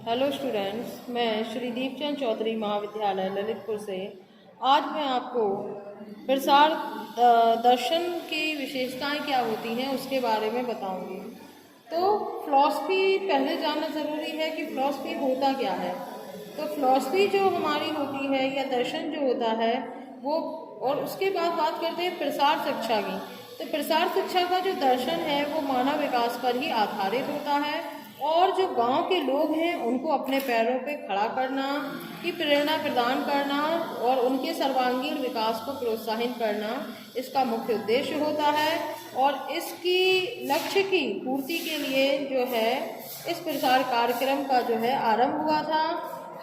Hello students, मैं श्री दीपचंद चौधरी महाविद्यालय ललितपुर से आज मैं आपको प्रसार दर्शन की विशेषताएं क्या होती हैं उसके बारे में बताऊंगी। तो फिलॉसफी पहले जानना ज़रूरी है कि फिलॉसफी होता क्या है। तो फिलॉसफी जो हमारी होती है या दर्शन जो होता है वो, और उसके बाद बात करते हैं प्रसार शिक्षा की। तो प्रसार शिक्षा का जो दर्शन है वो मानव विकास पर ही आधारित होता है और जो गांव के लोग हैं उनको अपने पैरों पे खड़ा करना की प्रेरणा प्रदान करना और उनके सर्वांगीण विकास को प्रोत्साहित करना इसका मुख्य उद्देश्य होता है। और इसकी लक्ष्य की पूर्ति के लिए जो है इस प्रसार कार्यक्रम का जो है आरंभ हुआ था।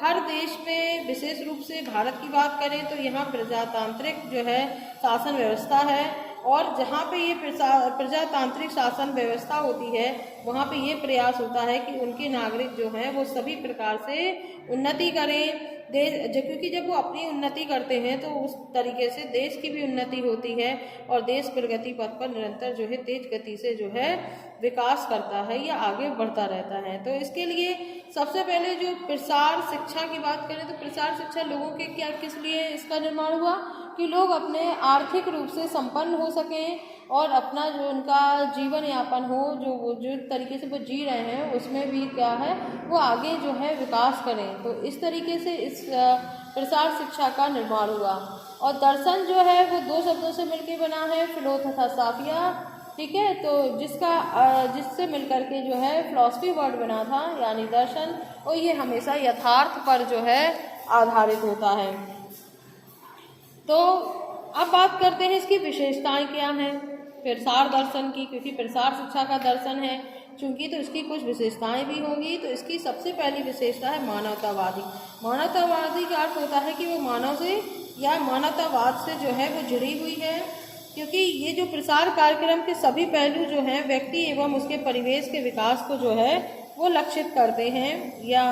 हर देश में, विशेष रूप से भारत की बात करें तो यहाँ प्रजातांत्रिक जो है शासन व्यवस्था है और जहाँ पे ये प्रजातांत्रिक शासन व्यवस्था होती है वहाँ पे ये प्रयास होता है कि उनके नागरिक जो हैं वो सभी प्रकार से उन्नति करें। क्योंकि जब वो अपनी उन्नति करते हैं तो उस तरीके से देश की भी उन्नति होती है और देश प्रगति पथ पर निरंतर जो है तेज गति से जो है विकास करता है या आगे बढ़ता रहता है। तो इसके लिए सबसे पहले जो प्रसार शिक्षा की बात करें तो प्रसार शिक्षा लोगों के किस लिए इसका निर्माण हुआ कि लोग अपने आर्थिक रूप से संपन्न हो सकें और अपना जो उनका जीवन यापन हो, जो तरीके से वो जी रहे हैं उसमें भी क्या है वो आगे जो है विकास करें। तो इस तरीके से इस प्रसार शिक्षा का निर्माण हुआ। और दर्शन जो है वो दो शब्दों से मिलकर बना है, फिलो तथा साफिया, ठीक है। तो जिससे मिलकर के जो है फिलॉसफी वर्ड बना था यानी दर्शन, और ये हमेशा यथार्थ पर जो है आधारित होता है। तो अब बात करते हैं इसकी विशेषताएं क्या हैं प्रसार दर्शन की, क्योंकि प्रसार शिक्षा का दर्शन है चूंकि तो इसकी कुछ विशेषताएं भी होंगी। तो इसकी सबसे पहली विशेषता है मानवतावादी। मानवतावादी का अर्थ होता है कि वो मानव से या मानवतावाद से जो है वो जुड़ी हुई है, क्योंकि ये जो प्रसार कार्यक्रम के सभी पहलू जो हैं व्यक्ति एवं उसके परिवेश के विकास को जो है वो लक्षित करते हैं या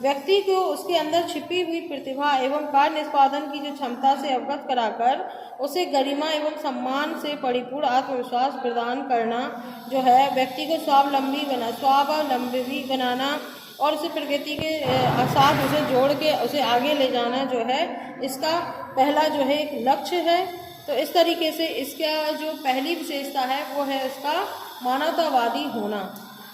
व्यक्ति को उसके अंदर छिपी हुई प्रतिभा एवं कार्य निष्पादन की जो क्षमता से अवगत कराकर उसे गरिमा एवं सम्मान से परिपूर्ण आत्मविश्वास प्रदान करना जो है व्यक्ति को स्वावलंबी बनाना और उसे प्रकृति के साथ उसे जोड़ के उसे आगे ले जाना जो है इसका पहला जो है एक लक्ष्य है। तो इस तरीके से इसका जो पहली विशेषता है वो है इसका मानवतावादी होना।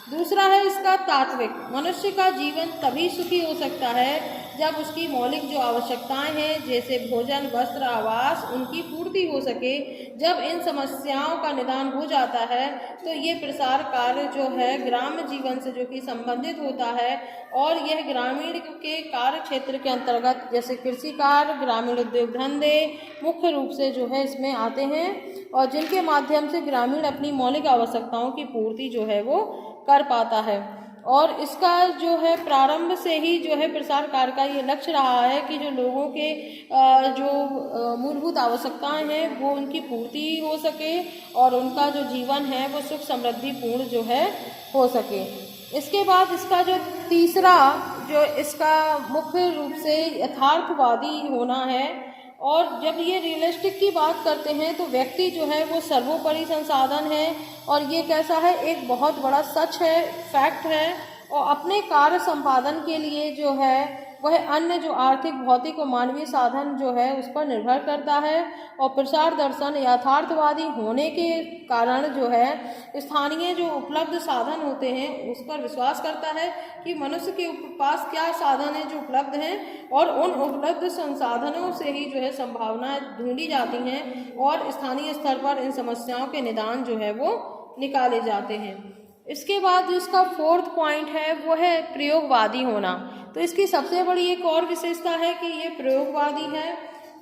दूसरा है इसका तात्विक। मनुष्य का जीवन तभी सुखी हो सकता है जब उसकी मौलिक जो आवश्यकताएं हैं जैसे भोजन, वस्त्र, आवास उनकी पूर्ति हो सके। जब इन समस्याओं का निदान हो जाता है तो ये प्रसार कार्य जो है ग्राम्य जीवन से जो कि संबंधित होता है और यह ग्रामीण के कार्य क्षेत्र के अंतर्गत जैसे कृषि कार्य, ग्रामीण उद्योग धंधे मुख्य रूप से जो है इसमें आते हैं और जिनके माध्यम से ग्रामीण अपनी मौलिक आवश्यकताओं की पूर्ति जो है वो कर पाता है। और इसका जो है प्रारंभ से ही जो है प्रसार कार्य का ये लक्ष्य रहा है कि जो लोगों के जो मूलभूत आवश्यकताएं हैं वो उनकी पूर्ति हो सके और उनका जो जीवन है वो सुख समृद्धि पूर्ण जो है हो सके। इसके बाद इसका जो तीसरा जो इसका मुख्य रूप से यथार्थवादी होना है। और जब ये रियलिस्टिक की बात करते हैं तो व्यक्ति जो है वो सर्वोपरि संसाधन है और ये कैसा है एक बहुत बड़ा सच है, फैक्ट है। और अपने कार्य संपादन के लिए जो है वह अन्य जो आर्थिक, भौतिक और मानवीय साधन जो है उस पर निर्भर करता है। और प्रसार दर्शन यथार्थवादी होने के कारण जो है स्थानीय जो उपलब्ध साधन होते हैं उस पर विश्वास करता है कि मनुष्य के पास क्या साधन है जो उपलब्ध हैं और उन उपलब्ध संसाधनों से ही जो है संभावनाएं ढूंढी जाती हैं और स्थानीय स्तर पर इन समस्याओं के निदान जो है वो निकाले जाते हैं। इसके बाद जो इसका फोर्थ पॉइंट है वो है प्रयोगवादी होना। तो इसकी सबसे बड़ी एक और विशेषता है कि ये प्रयोगवादी है।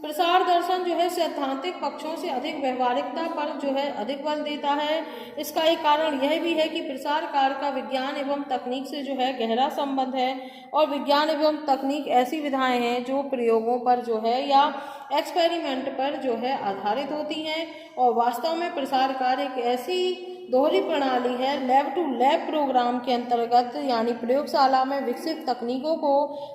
प्रसार दर्शन जो है सैद्धांतिक पक्षों से अधिक व्यवहारिकता पर जो है अधिक बल देता है। इसका एक कारण यह भी है कि प्रसार कार्य का विज्ञान एवं तकनीक से जो है गहरा संबंध है और विज्ञान एवं तकनीक ऐसी विधाएं हैं जो प्रयोगों पर जो है या एक्सपेरिमेंट पर जो है आधारित होती हैं। और वास्तव में प्रसार कार्य एक ऐसी दोहरी प्रणाली है लैब टू लैब प्रोग्राम के अंतर्गत, यानी प्रयोगशाला में विकसित तकनीकों को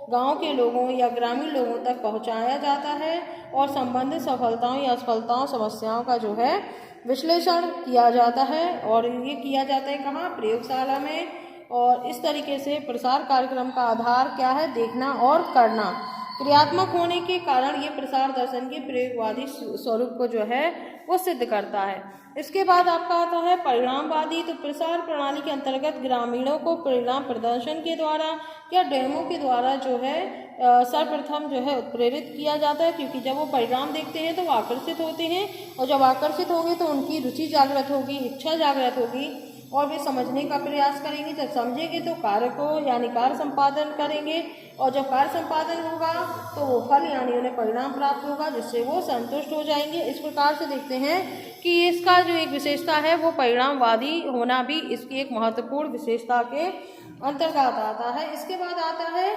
गांव के लोगों या ग्रामीण लोगों तक पहुंचाया जाता है और संबंधित सफलताओं या असफलताओं समस्याओं का जो है विश्लेषण किया जाता है। और ये किया जाता है कहाँ? प्रयोगशाला में। और इस तरीके से प्रसार कार्यक्रम का आधार क्या है? देखना और करना। क्रियात्मक होने के कारण ये प्रसार दर्शन के प्रयोगवादी स्वरूप को जो है वो सिद्ध करता है। इसके बाद आपका आता है परिणामवादी। तो प्रसार प्रणाली के अंतर्गत ग्रामीणों को परिणाम प्रदर्शन के द्वारा या डेमो के द्वारा जो है सर्वप्रथम जो है उत्प्रेरित किया जाता है, क्योंकि जब वो परिणाम देखते हैं तो वो आकर्षित होते हैं, और जब आकर्षित होंगे तो उनकी रुचि जागृत होगी, इच्छा जागृत होगी, और वे समझने का प्रयास करेंगे। जब समझेंगे तो कार्य को यानी कार्य संपादन करेंगे, और जब कार्य संपादन होगा तो वो फल यानी उन्हें परिणाम प्राप्त होगा, जिससे वो संतुष्ट हो जाएंगे। इस प्रकार से देखते हैं कि इसका जो एक विशेषता है वो परिणामवादी होना भी इसकी एक महत्वपूर्ण विशेषता के अंतर्गत आता है। इसके बाद आता है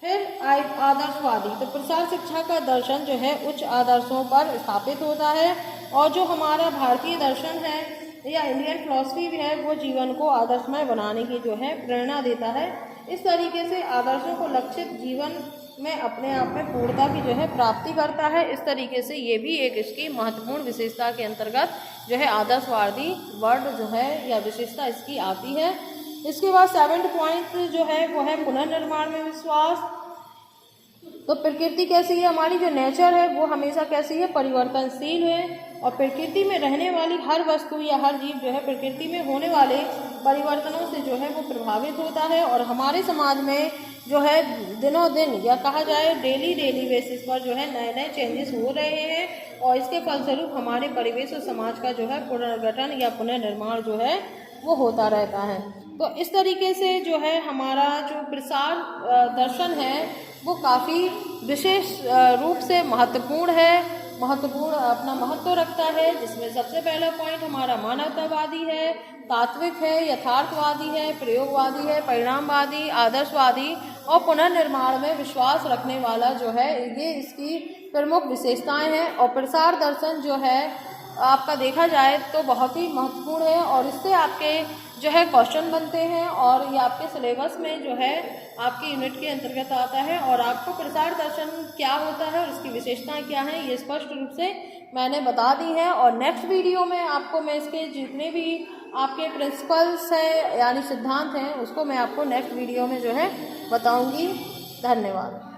फिर आदर्शवादी। तो प्रसार शिक्षा का दर्शन जो है उच्च आदर्शों पर स्थापित होता है, और जो हमारा भारतीय दर्शन है या इंडियन फिलॉसफी भी है वो जीवन को आदर्शमय बनाने की जो है प्रेरणा देता है। इस तरीके से आदर्शों को लक्षित जीवन में अपने आप में पूर्णता की जो है प्राप्ति करता है। इस तरीके से ये भी एक इसकी महत्वपूर्ण विशेषता के अंतर्गत जो है आदर्शवादी वर्ड जो है या विशेषता इसकी आती है। इसके बाद 7th पॉइंट जो है वो है पुनर्निर्माण में विश्वास। तो प्रकृति कैसी है? हमारी जो नेचर है वो हमेशा कैसी है? परिवर्तनशील है, और प्रकृति में रहने वाली हर वस्तु या हर जीव जो है प्रकृति में होने वाले परिवर्तनों से जो है वो प्रभावित होता है। और हमारे समाज में जो है दिनों दिन या कहा जाए डेली बेसिस पर जो है नए नए चेंजेस हो रहे हैं, और इसके फलस्वरूप हमारे परिवेश और समाज का जो है पुनर्गठन या पुनर्निर्माण जो है वो होता रहता है। तो इस तरीके से जो है हमारा जो प्रसार दर्शन है वो काफ़ी विशेष रूप से महत्वपूर्ण अपना महत्व रखता है, जिसमें सबसे पहला पॉइंट हमारा मानवतावादी है, तात्विक है, यथार्थवादी है, प्रयोगवादी है, परिणामवादी, आदर्शवादी और पुनर्निर्माण में विश्वास रखने वाला जो है ये इसकी प्रमुख विशेषताएं हैं। और प्रसार दर्शन जो है आपका देखा जाए तो बहुत ही महत्वपूर्ण है, और इससे आपके जो है क्वेश्चन बनते हैं, और ये आपके सिलेबस में जो है आपके यूनिट के अंतर्गत आता है। और आपको प्रसार दर्शन क्या होता है और इसकी विशेषताएं क्या हैं ये स्पष्ट रूप से मैंने बता दी है। और नेक्स्ट वीडियो में आपको मैं इसके जितने भी आपके प्रिंसिपल्स हैं यानी सिद्धांत हैं उसको मैं आपको नेक्स्ट वीडियो में जो है बताऊंगी। धन्यवाद।